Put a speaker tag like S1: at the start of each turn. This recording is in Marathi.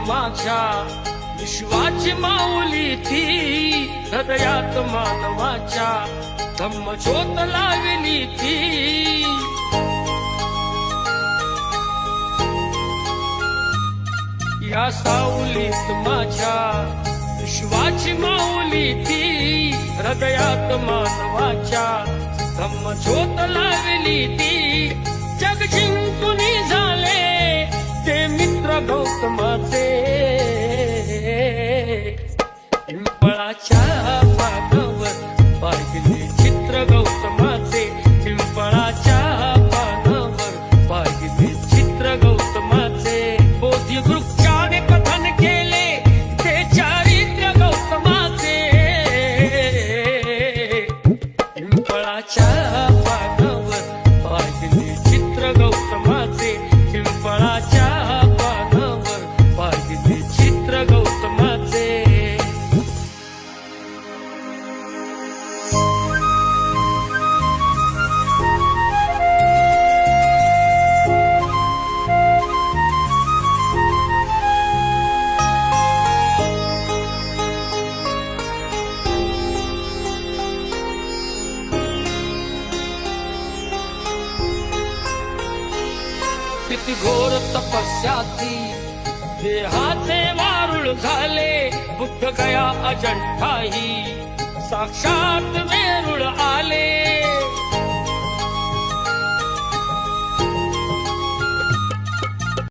S1: माझ्या विश्वाची माऊली ती हृदयात मानवाच्या धम्मज्योत लावली ती या सावलीत माझ्या विश्वाची माऊली ती हृदयात मानवाच्या धम्मज्योत लावली ती जग जिंकून झाले ते मित्र गौतमाचे पिंपळाच्या पानावर पाहिले चित्र गौतमाचे पिंपळाच्या पानावर पाहिले चित्र गौतमाचे बोधी वृक्षाने कथन केले ते चारित्र्य गौतमाचे पिंपळाच्या पानावर पाहिले चित्र गौतमाचे पिंपळाच्या पानावर पाहिले चित्र गौतमाचे किती घोर तपस्याती देहाचे वारुळ झाले बुद्ध गया अजंठाही साक्षात वेरूळ आले